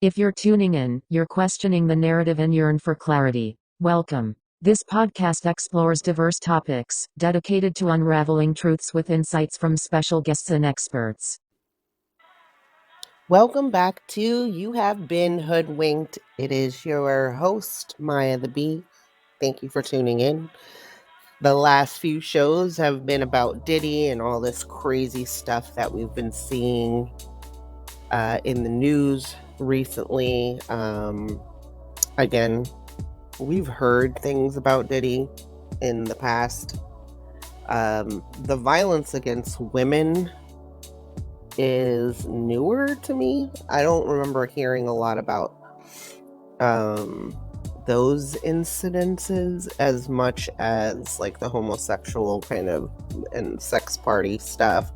If you're tuning in, you're questioning the narrative and yearn for clarity. Welcome. This podcast explores diverse topics, dedicated to unraveling truths with insights from special guests and experts. Welcome back to You Have Been Hoodwinked. It is your host, Maya the Bee. Thank you for tuning in. The last few shows have been about Diddy and all this crazy stuff that we've been seeing in the news recently. Again, we've heard things about Diddy in the past. The violence against women is newer to me. I don't remember hearing a lot about those incidences as much as like the homosexual kind of and sex party stuff.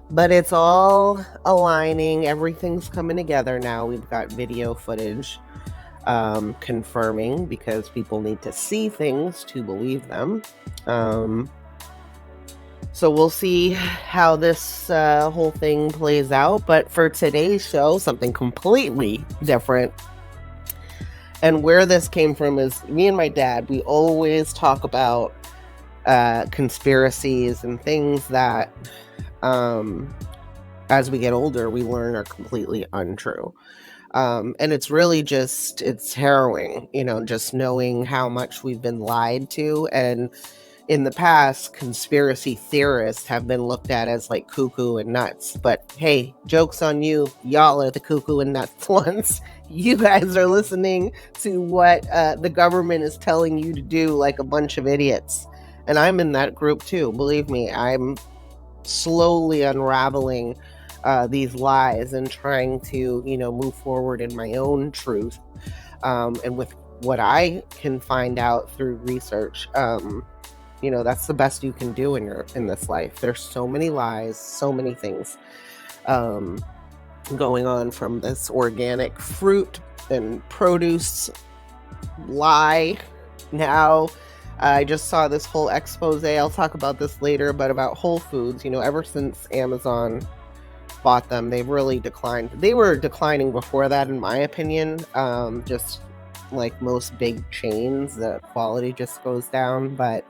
But it's all aligning. Everything's coming together now. We've got video footage confirming, because people need to see things to believe them. So we'll see how this whole thing plays out. But for today's show, something completely different. And where this came from is me and my dad, we always talk about conspiracies and things that, as we get older, we learn are completely untrue. And it's really just, it's harrowing, just knowing how much we've been lied to. And in the past, conspiracy theorists have been looked at as like cuckoo and nuts. But hey, joke's on you. Y'all are the cuckoo and nuts ones. You guys are listening to what the government is telling you to do like a bunch of idiots. And I'm in that group too. Believe me, I'm slowly unraveling these lies and trying to, move forward in my own truth. And with what I can find out through research, that's the best you can do in this life. There's so many lies, so many things going on, from this organic fruit and produce lie. Now, I just saw this whole expose. I'll talk about this later, but about Whole Foods. Ever since Amazon bought them, they've really declined. They were declining before that, in my opinion. Just like most big chains, the quality just goes down. But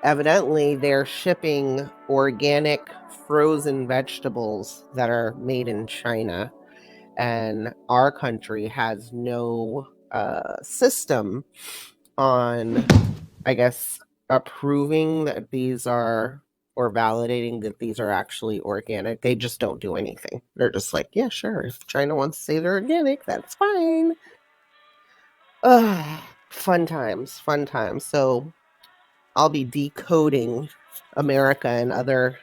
evidently, they're shipping organic frozen vegetables that are made in China, and our country has no system on, I guess, approving that these are, or validating that these are actually organic. They just don't do anything. They're just like, yeah, sure, if China wants to say they're organic, that's fine. Fun times. So I'll be decoding America and other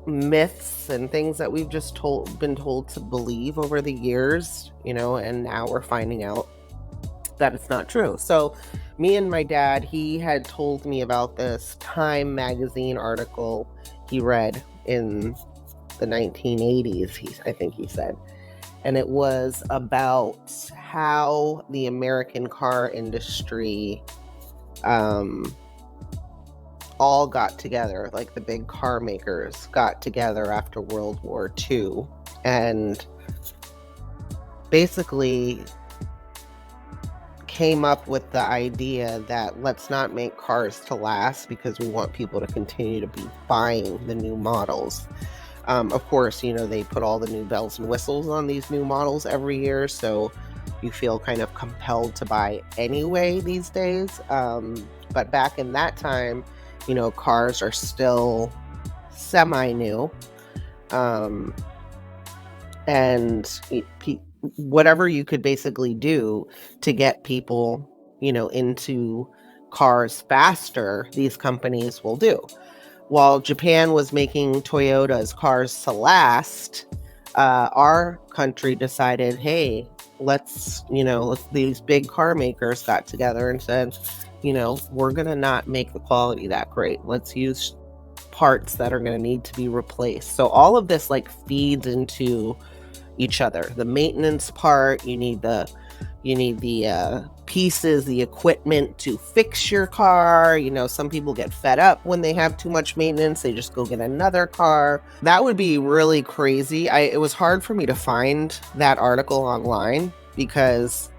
myths and things that we've just been told to believe over the years, and now we're finding out that it's not true. So me and my dad, he had told me about this Time magazine article he read in the 1980s, I think he said. And it was about how the American car industry all got together, like the big car makers got together after World War II, and basically came up with the idea that let's not make cars to last, because we want people to continue to be buying the new models. Of course, they put all the new bells and whistles on these new models every year, so you feel kind of compelled to buy anyway these days. But back in that time, cars are still semi-new. And whatever you could basically do to get people, into cars faster, these companies will do. While Japan was making Toyota's cars to last, our country decided, hey, these big car makers got together and said, we're going to not make the quality that great. Let's use parts that are going to need to be replaced. So all of this feeds into each other. The maintenance part, you need the, You need the pieces, the equipment to fix your car. Some people get fed up when they have too much maintenance. They just go get another car. That would be really crazy. It was hard for me to find that article online because,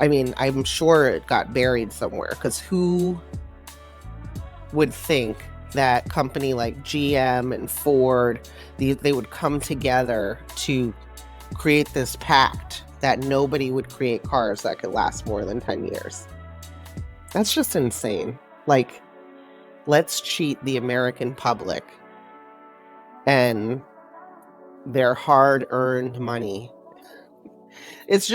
I'm sure it got buried somewhere, because who would think that company like GM and Ford, they would come together to create this pact that nobody would create cars that could last more than 10 years. That's just insane. Like, let's cheat the American public and their hard-earned money. It's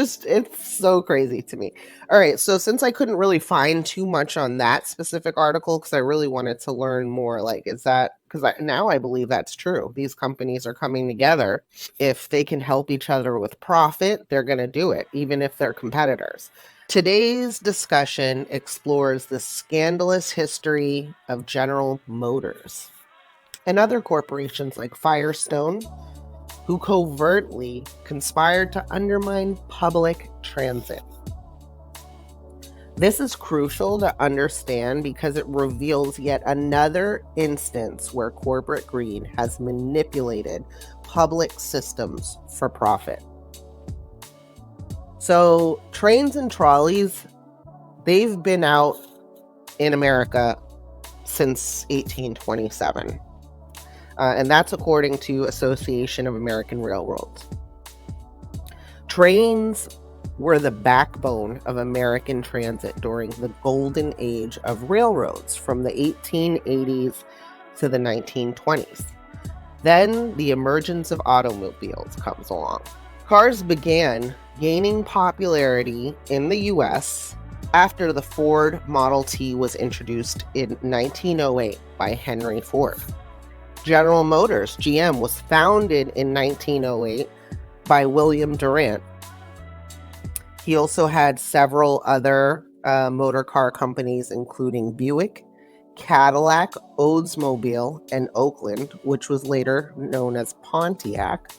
so crazy to me. All right, so since I couldn't really find too much on that specific article, because I really wanted to learn more, like, is that, because now I believe that's true. These companies are coming together. If they can help each other with profit, they're going to do it, even if they're competitors. Today's discussion explores the scandalous history of General Motors and other corporations like Firestone, who covertly conspired to undermine public transit. This is crucial to understand because it reveals yet another instance where corporate greed has manipulated public systems for profit. So, trains and trolleys, they've been out in America since 1827. And that's according to Association of American Railroads. Trains were the backbone of American transit during the golden age of railroads from the 1880s to the 1920s. Then the emergence of automobiles comes along. Cars began gaining popularity in the U.S. after the Ford Model T was introduced in 1908 by Henry Ford. General Motors, GM, was founded in 1908 by William Durant. He also had several other motor car companies, including Buick, Cadillac, Oldsmobile, and Oakland, which was later known as Pontiac.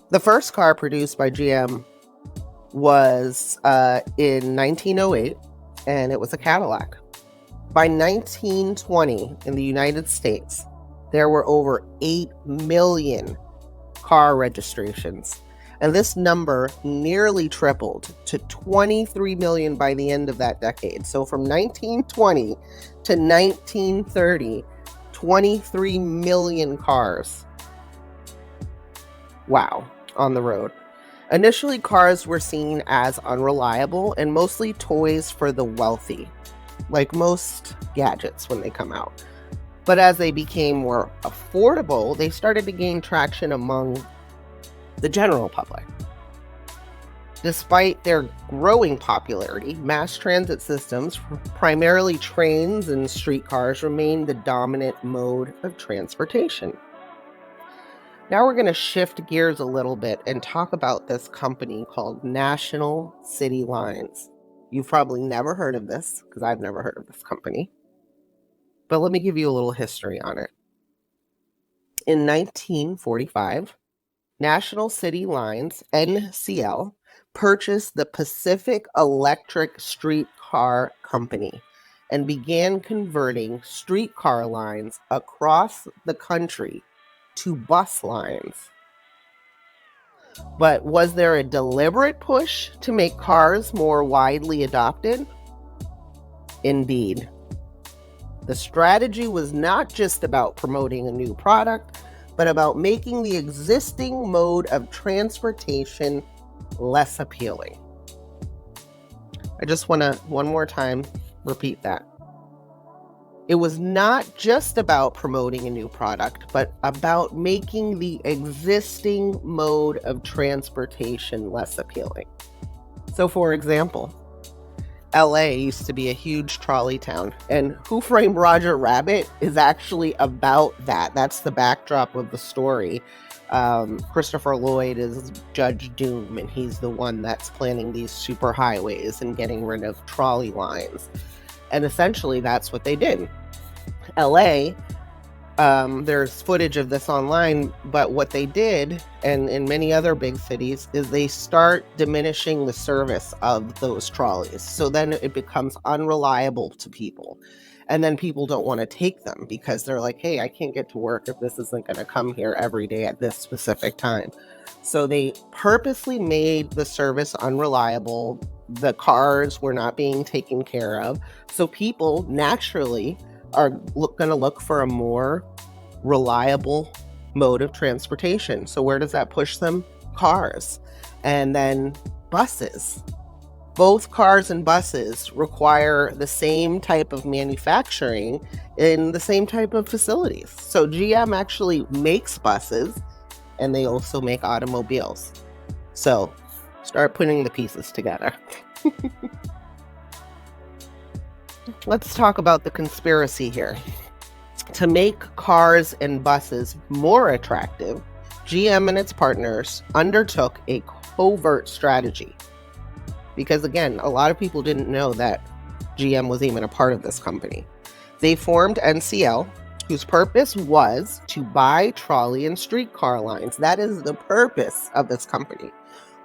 The first car produced by GM was in 1908, and it was a Cadillac. By 1920, in the United States, there were over 8 million car registrations, and this number nearly tripled to 23 million by the end of that decade. So from 1920 to 1930, 23 million cars. Wow, on the road. Initially, cars were seen as unreliable and mostly toys for the wealthy, like most gadgets when they come out. But as they became more affordable, they started to gain traction among the general public. Despite their growing popularity, mass transit systems, primarily trains and streetcars, remained the dominant mode of transportation. Now we're going to shift gears a little bit and talk about this company called National City Lines. You've probably never heard of this, because I've never heard of this company. But let me give you a little history on it. In 1945, National City Lines, NCL, purchased the Pacific Electric Streetcar Company and began converting streetcar lines across the country to bus lines. But was there a deliberate push to make cars more widely adopted? Indeed. The strategy was not just about promoting a new product, but about making the existing mode of transportation less appealing. I just want to, one more time, repeat that. It was not just about promoting a new product, but about making the existing mode of transportation less appealing. So, for example, LA used to be a huge trolley town, and Who Framed Roger Rabbit is actually about that. That's the backdrop of the story. Christopher Lloyd is Judge Doom, and he's the one that's planning these super highways and getting rid of trolley lines. And essentially, that's what they did. LA There's footage of this online, but what they did, and in many other big cities, is they start diminishing the service of those trolleys. So then it becomes unreliable to people. And then people don't want to take them because they're like, hey, I can't get to work if this isn't going to come here every day at this specific time. So they purposely made the service unreliable. The cars were not being taken care of. So people naturally are going to look for a more reliable mode of transportation. So where does that push them? Cars. And then buses. Both cars and buses require the same type of manufacturing in the same type of facilities. So GM actually makes buses, and they also make automobiles. So start putting the pieces together. Let's talk about the conspiracy here. To make cars and buses more attractive, GM and its partners undertook a covert strategy. Because again, a lot of people didn't know that GM was even a part of this company. They formed NCL, whose purpose was to buy trolley and streetcar lines. That is the purpose of this company.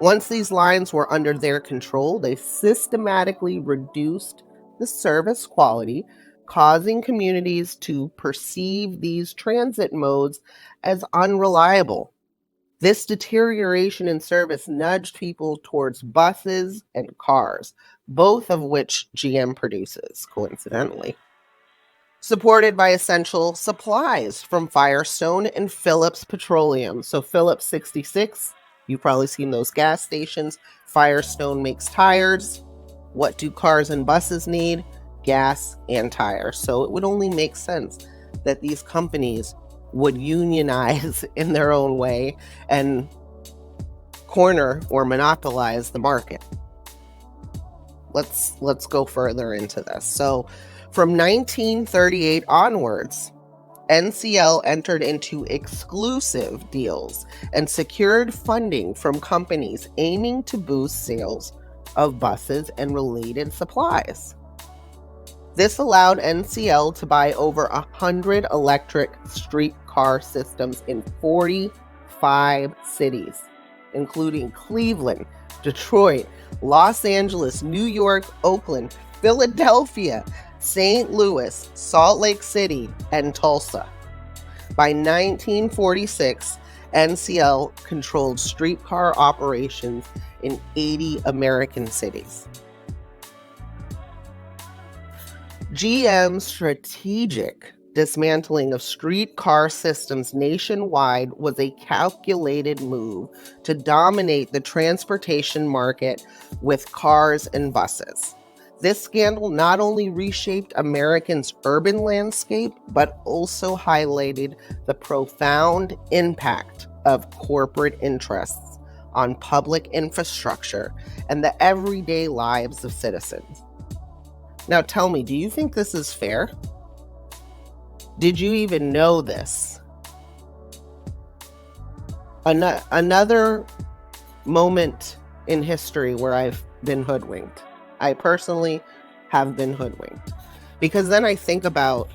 Once these lines were under their control, they systematically reduced the service quality, causing communities to perceive these transit modes as unreliable. This deterioration in service nudged people towards buses and cars, both of which GM produces, coincidentally. Supported by essential supplies from Firestone and Phillips Petroleum. So Phillips 66, you've probably seen those gas stations. Firestone makes tires. What do cars and buses need? Gas and tires. So it would only make sense that these companies would unionize in their own way and corner or monopolize the market. Let's go further into this. So from 1938 onwards, NCL entered into exclusive deals and secured funding from companies aiming to boost sales of buses and related supplies. This allowed NCL to buy over 100 electric streetcar systems in 45 cities, including Cleveland, Detroit, Los Angeles, New York, Oakland, Philadelphia, St. Louis, Salt Lake City, and Tulsa. By 1946, NCL controlled streetcar operations in 80 American cities. GM's strategic dismantling of streetcar systems nationwide was a calculated move to dominate the transportation market with cars and buses. This scandal not only reshaped Americans' urban landscape, but also highlighted the profound impact of corporate interests on public infrastructure and the everyday lives of citizens. Now tell me, do you think this is fair? Did you even know this? Another moment in history where I've been hoodwinked. I personally have been hoodwinked. Because then I think about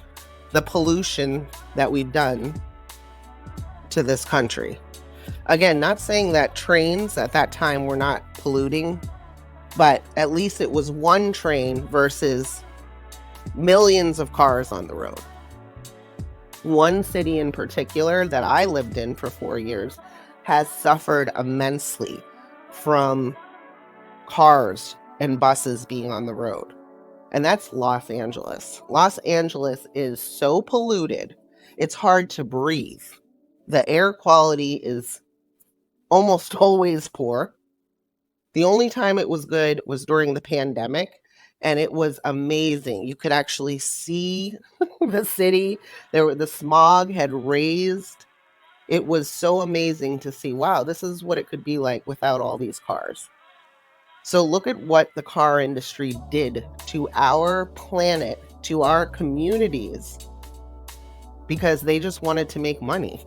the pollution that we've done to this country. Again, not saying that trains at that time were not polluting, but at least it was one train versus millions of cars on the road. One city in particular that I lived in for 4 years has suffered immensely from cars and buses being on the road. And that's Los Angeles. Los Angeles is so polluted, it's hard to breathe. The air quality is almost always poor. The only time it was good was during the pandemic, and it was amazing. You could actually see the city. The smog had raised. It was so amazing to see, wow, this is what it could be like without all these cars. So look at what the car industry did to our planet, to our communities, because they just wanted to make money.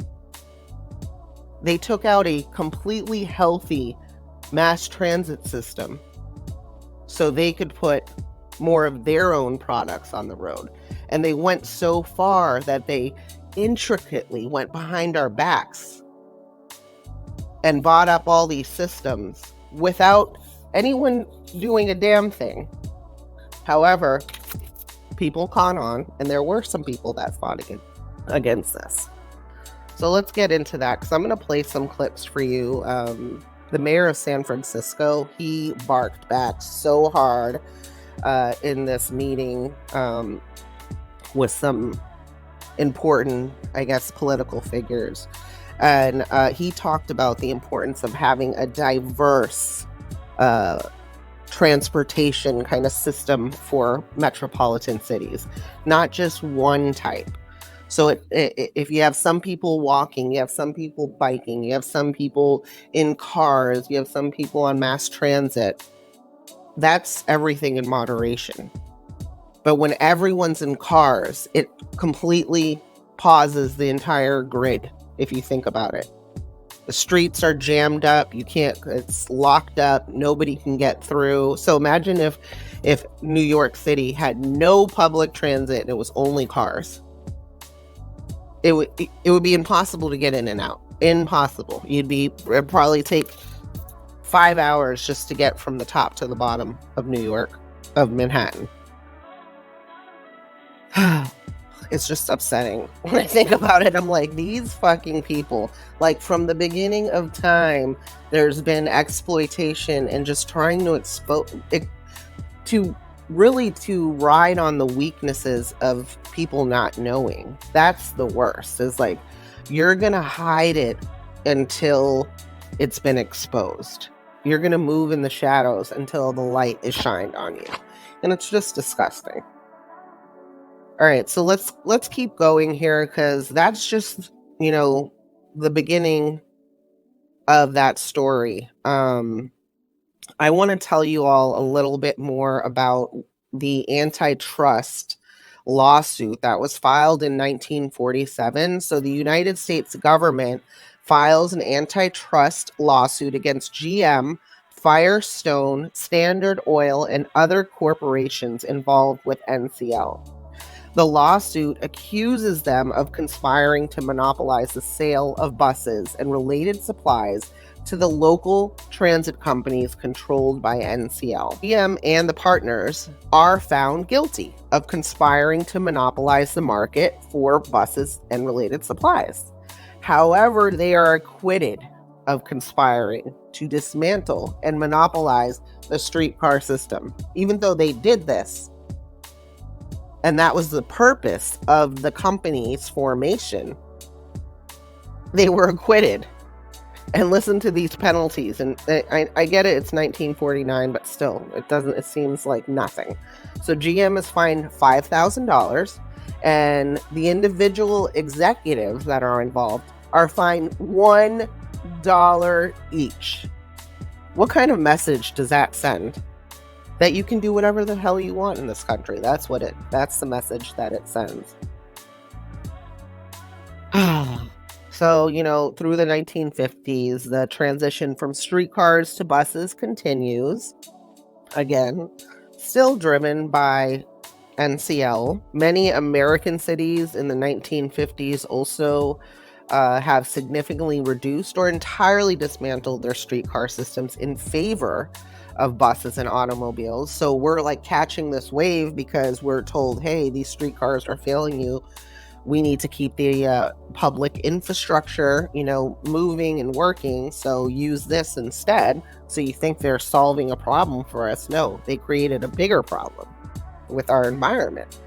They took out a completely healthy mass transit system so they could put more of their own products on the road. And they went so far that they intricately went behind our backs and bought up all these systems without anyone doing a damn thing. However, people caught on, and there were some people that fought against this. So let's get into that, because I'm going to play some clips for you. The mayor of San Francisco, he barked back so hard in this meeting with some important, I guess, political figures. And he talked about the importance of having a diverse transportation kind of system for metropolitan cities, not just one type. So if you have some people walking, you have some people biking, you have some people in cars, you have some people on mass transit, that's everything in moderation. But when everyone's in cars, it completely pauses the entire grid, if you think about it. The streets are jammed up. It's locked up. Nobody can get through. So imagine if New York City had no public transit and it was only cars. It would be impossible to get in and out. Impossible. It'd probably take 5 hours just to get from the top to the bottom of New York, of Manhattan. It's just upsetting. When I think about it, I'm like, these fucking people, like from the beginning of time, there's been exploitation and just trying to expose it to ride on the weaknesses of people not knowing. That's the worst. Is like, you're going to hide it until it's been exposed. You're going to move in the shadows until the light is shined on you. And it's just disgusting. All right, so let's keep going here, because that's just, the beginning of that story. I want to tell you all a little bit more about the antitrust lawsuit that was filed in 1947. So the United States government files an antitrust lawsuit against GM, Firestone, Standard Oil, and other corporations involved with NCL. The lawsuit accuses them of conspiring to monopolize the sale of buses and related supplies to the local transit companies controlled by NCL. GM and the partners are found guilty of conspiring to monopolize the market for buses and related supplies. However, they are acquitted of conspiring to dismantle and monopolize the streetcar system, even though they did this. And that was the purpose of the company's formation. They were acquitted. And listen to these penalties. And I get it, it's 1949, but still, it seems like nothing. So GM is fined $5,000, and the individual executives that are involved are fined $1 each. What kind of message does that send? That you can do whatever the hell you want in this country. That's the message that it sends. So, through the 1950s, the transition from streetcars to buses continues. Again, still driven by NCL. Many American cities in the 1950s also have significantly reduced or entirely dismantled their streetcar systems in favor of buses and automobiles. So we're like catching this wave because we're told, hey, these streetcars are failing you. We need to keep the public infrastructure, moving and working. So use this instead. So you think they're solving a problem for us? No, they created a bigger problem with our environment.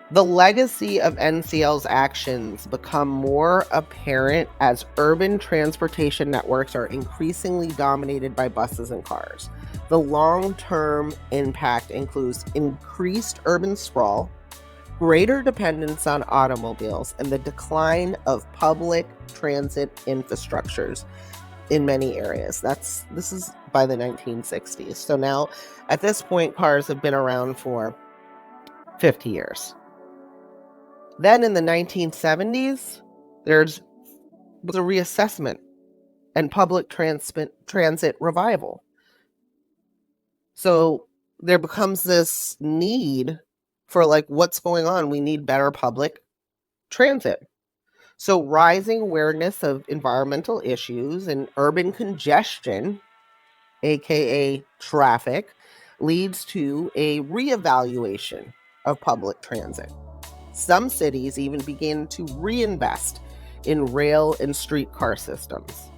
The legacy of NCL's actions become more apparent as urban transportation networks are increasingly dominated by buses and cars. The long-term impact includes increased urban sprawl, greater dependence on automobiles, and the decline of public transit infrastructures in many areas. This is by the 1960s. So now, at this point, cars have been around for 50 years. Then in the 1970s, there was a reassessment and public transit revival. So there becomes this need for like what's going on. We need better public transit. So rising awareness of environmental issues and urban congestion, aka traffic, leads to a reevaluation of public transit. Some cities even begin to reinvest in rail and streetcar systems.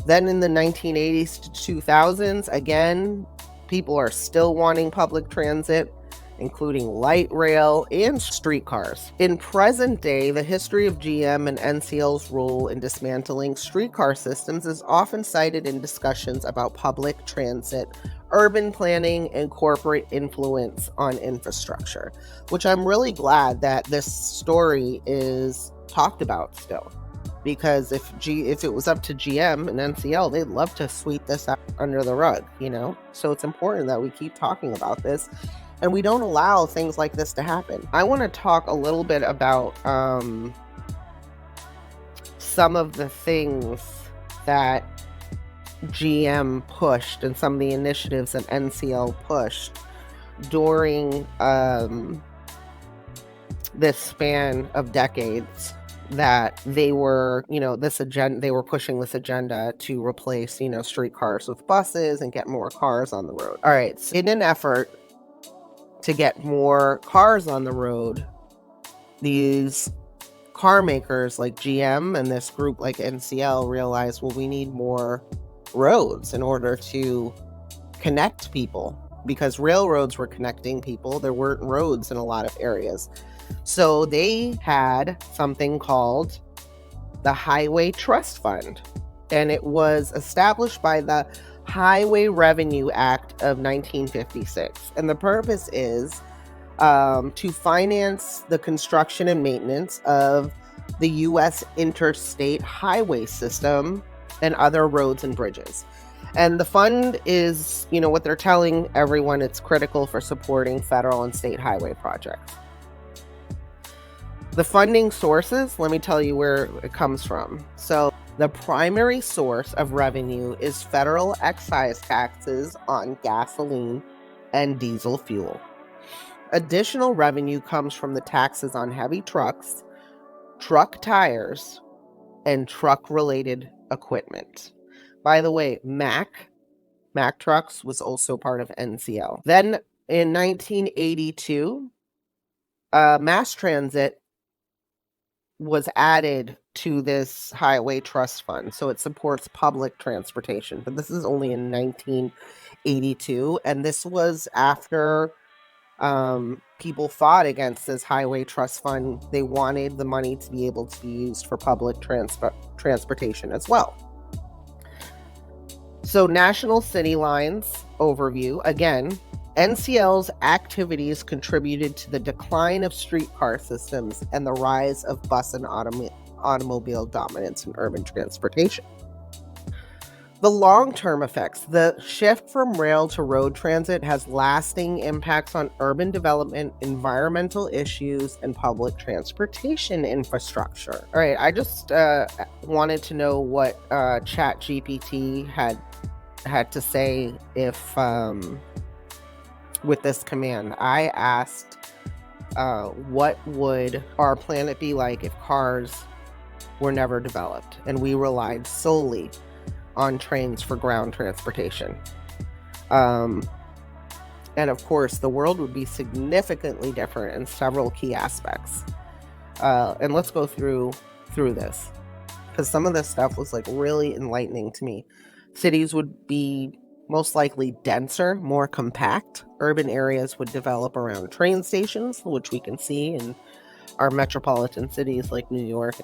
Then in the 1980s to 2000s, again, people are still wanting public transit, including light rail and streetcars. In present day, the history of GM and NCL's role in dismantling streetcar systems is often cited in discussions about public transit, urban planning, and corporate influence on infrastructure, which I'm really glad that this story is talked about still. Because if it was up to GM and NCL, they'd love to sweep this up under the rug, you know? So it's important that we keep talking about this and we don't allow things like this to happen. I want to talk a little bit about some of the things that GM pushed and some of the initiatives that NCL pushed during this span of decades that they were, they were pushing this agenda to replace, streetcars with buses and get more cars on the road. All right. So in an effort to get more cars on the road, these car makers like GM and this group like NCL realized, well, we need more roads in order to connect people, because railroads were connecting people. There weren't roads in a lot of areas. So they had something called the Highway Trust Fund, and it was established by the Highway Revenue Act of 1956. And the purpose is to finance the construction and maintenance of the U.S. interstate highway system and other roads and bridges. And the fund is, what they're telling everyone, it's critical for supporting federal and state highway projects. The funding sources, let me tell you where it comes from. So the primary source of revenue is federal excise taxes on gasoline and diesel fuel. Additional revenue comes from the taxes on heavy trucks, truck tires, and truck-related equipment. By the way, Mack Trucks was also part of NCL. Then in 1982, mass transit was added to this Highway Trust Fund. So it supports public transportation. But this is only in 1982. And this was after people fought against this Highway Trust Fund. They wanted the money to be able to be used for public transportation as well. So National City Lines overview. Again, NCL's activities contributed to the decline of streetcar systems and the rise of bus and automobile dominance in urban transportation. The long-term effects. The shift from rail to road transit has lasting impacts on urban development, environmental issues, and public transportation infrastructure. All right, I just wanted to know what ChatGPT had to say if with this command. I asked, what would our planet be like if cars were never developed and we relied solely on trains for ground transportation? And of course, the world would be significantly different in several key aspects. And let's go through this, because some of this stuff was like really enlightening to me. Cities would be most likely denser, more compact. Urban areas would develop around train stations, which we can see in our metropolitan cities like New York,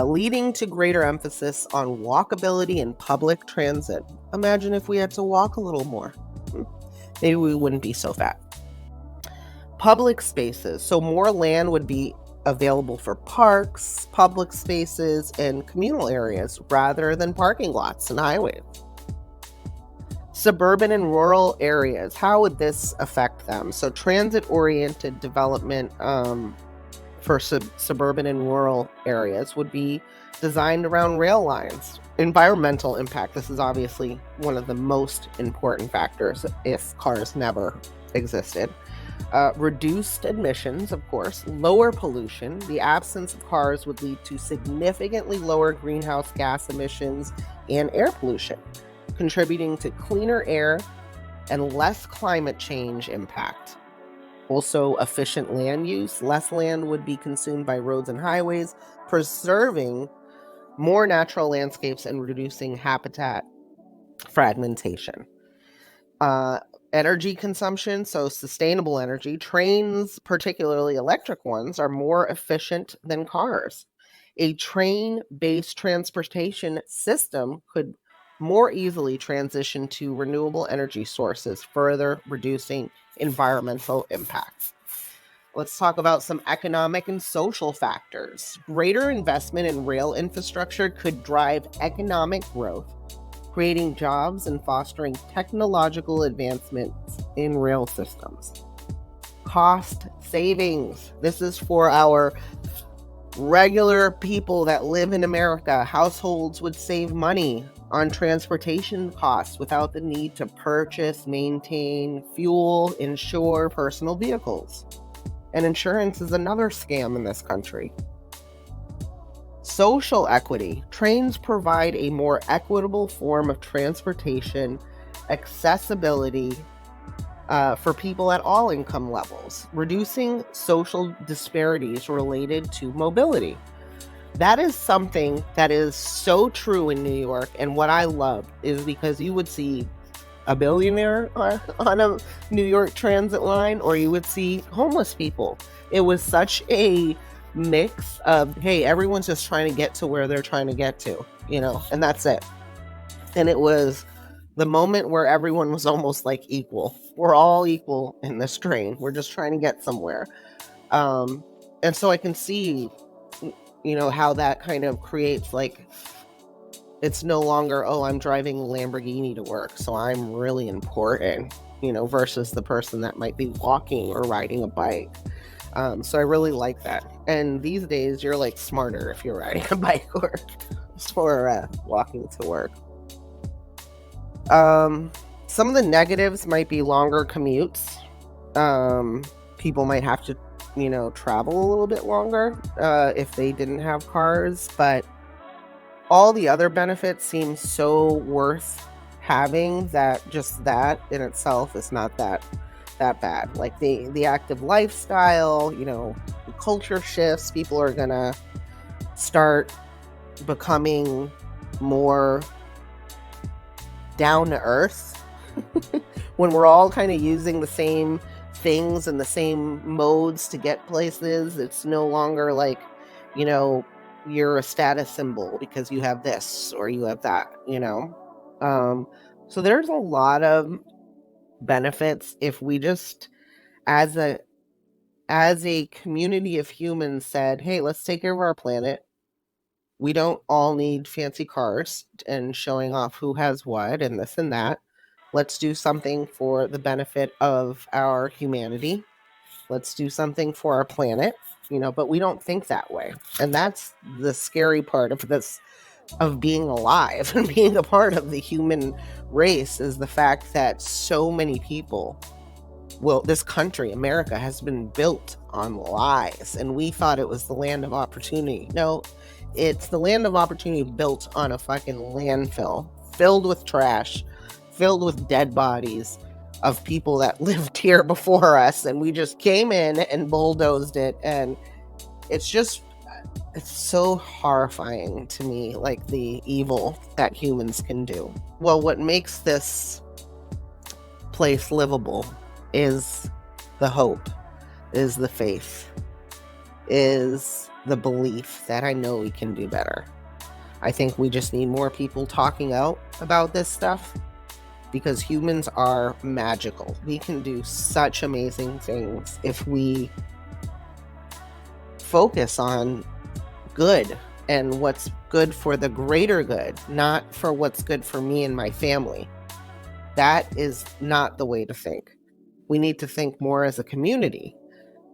leading to greater emphasis on walkability and public transit. Imagine if we had to walk a little more. Maybe we wouldn't be so fat. Public spaces. So more land would be available for parks, public spaces, and communal areas rather than parking lots and highways. Suburban and rural areas. How would this affect them? So transit-oriented development for suburban and rural areas would be designed around rail lines. Environmental impact. This is obviously one of the most important factors if cars never existed. Reduced emissions, of course, lower pollution. The absence of cars would lead to significantly lower greenhouse gas emissions and air pollution, contributing to cleaner air and less climate change impact. Also, efficient land use. Less land would be consumed by roads and highways, preserving more natural landscapes and reducing habitat fragmentation. Energy consumption, so sustainable energy. Trains, particularly electric ones, are more efficient than cars. A train-based transportation system could more easily transition to renewable energy sources, further reducing environmental impacts. Let's talk about some economic and social factors. Greater investment in rail infrastructure could drive economic growth, creating jobs and fostering technological advancements in rail systems. Cost savings. This is for our regular people that live in America. Households would save money on transportation costs without the need to purchase, maintain, fuel, insure personal vehicles. And insurance is another scam in this country. Social equity. Trains provide a more equitable form of transportation, accessibility for people at all income levels, reducing social disparities related to mobility. That is something that is so true in New York. And what I love is because you would see a billionaire on a New York transit line, or you would see homeless people. It was such a mix of, hey, everyone's just trying to get to where they're trying to get to, and that's it. And it was the moment where everyone was almost like equal. We're all equal in this train. We're just trying to get somewhere. And so I can see, how that kind of creates like, it's no longer, oh, I'm driving a Lamborghini to work, so I'm really important, versus the person that might be walking or riding a bike. So I really like that. And these days, you're like smarter if you're riding a bike or for walking to work. Some of the negatives might be longer commutes. People might have to, travel a little bit longer if they didn't have cars, but all the other benefits seem so worth having that just that in itself is not that bad. Like the active lifestyle, the culture shifts. People are gonna start becoming more down to earth when we're all kind of using the same things and the same modes to get places. It's no longer like, you're a status symbol because you have this or you have that, so there's a lot of benefits if we just as a community of humans said, hey, let's take care of our planet. We don't all need fancy cars and showing off who has what and this and that. Let's do something for the benefit of our humanity. Let's do something for our planet, but we don't think that way. And that's the scary part of this, of being alive and being a part of the human race, is the fact that so many people, this country, America, has been built on lies. And we thought it was the land of opportunity. No, it's the land of opportunity built on a fucking landfill, filled with trash, filled with dead bodies of people that lived here before us, and we just came in and bulldozed it. And it's so horrifying to me, like the evil that humans can do. Well, what makes this place livable is the hope, is the faith, is the belief that I know we can do better. I think we just need more people talking out about this stuff, because humans are magical. We can do such amazing things if we focus on good and what's good for the greater good, not for what's good for me and my family. That is not the way to think. We need to think more as a community,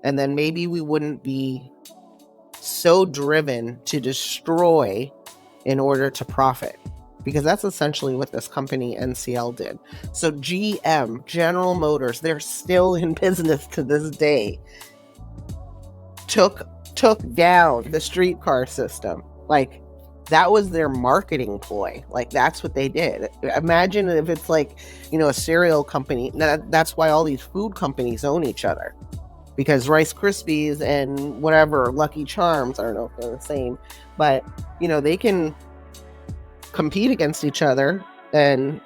and then maybe we wouldn't be so driven to destroy in order to profit. because that's essentially what this company NCL did. So GM, General Motors, they're still in business to this day, took down the streetcar system. Like, that was their marketing ploy. Like, that's what they did. Imagine if it's like, a cereal company. That's why all these food companies own each other, because Rice Krispies and whatever Lucky Charms, I don't know if they're the same, but they can compete against each other and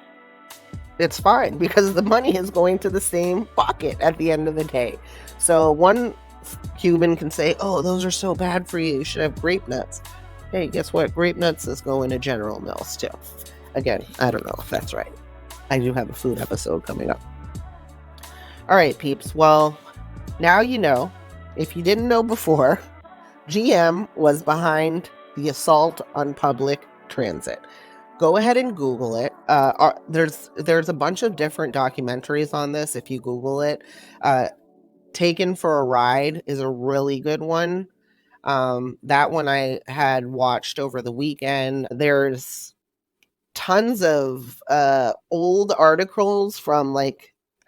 it's fine because the money is going to the same pocket at the end of the day. So one Cuban can say, oh, those are so bad for you, you should have grape nuts. Hey, guess what? Grape nuts is going to General Mills too. Again, I don't know if that's right. I do have a food episode coming up. All right, peeps. Well, now you know. If you didn't know before, GM was behind the assault on public transit. Go ahead and Google it. There's a bunch of different documentaries on this. If you Google it, Taken for a Ride is a really good one. That one I had watched over the weekend. There's tons of old articles from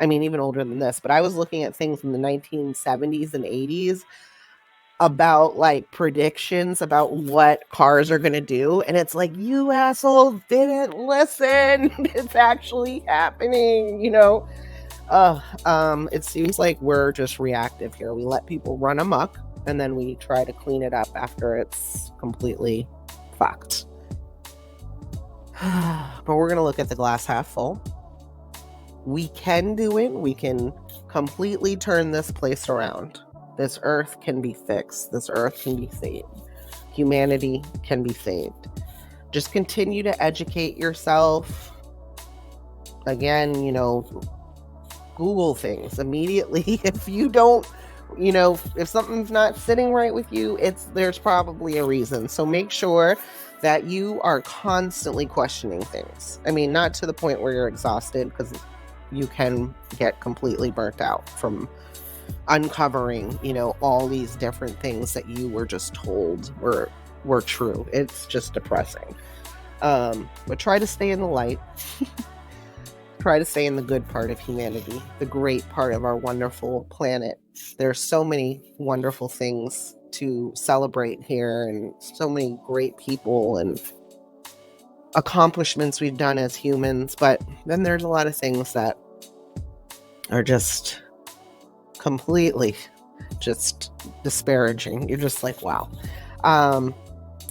even older than this, but I was looking at things in the 1970s and 80s about predictions about what cars are going to do. And it's like, you assholes didn't listen. It's actually happening, it seems like we're just reactive here. We let people run amok and then we try to clean it up after it's completely fucked. But we're going to look at the glass half full. We can do it. We can completely turn this place around. This earth can be fixed. This earth can be saved. Humanity can be saved. Just continue to educate yourself. Again, Google things immediately. If you don't, if something's not sitting right with you, there's probably a reason. So make sure that you are constantly questioning things. I mean, not to the point where you're exhausted, because you can get completely burnt out from uncovering, all these different things that you were just told were true. It's just depressing. But try to stay in the light. Try to stay in the good part of humanity, the great part of our wonderful planet. There's so many wonderful things to celebrate here and so many great people and accomplishments we've done as humans. But then there's a lot of things that are just completely just disparaging. You're just like, wow.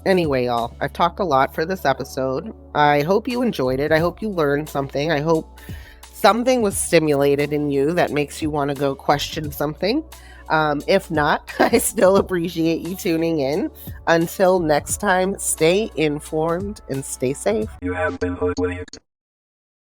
Anyway, y'all, I've talked a lot for this episode. I hope you enjoyed it. I hope you learned something. I hope something was stimulated in you that makes you want to go question something. If not, I still appreciate you tuning in. Until next time, stay informed and stay safe. You have been hoodwinked.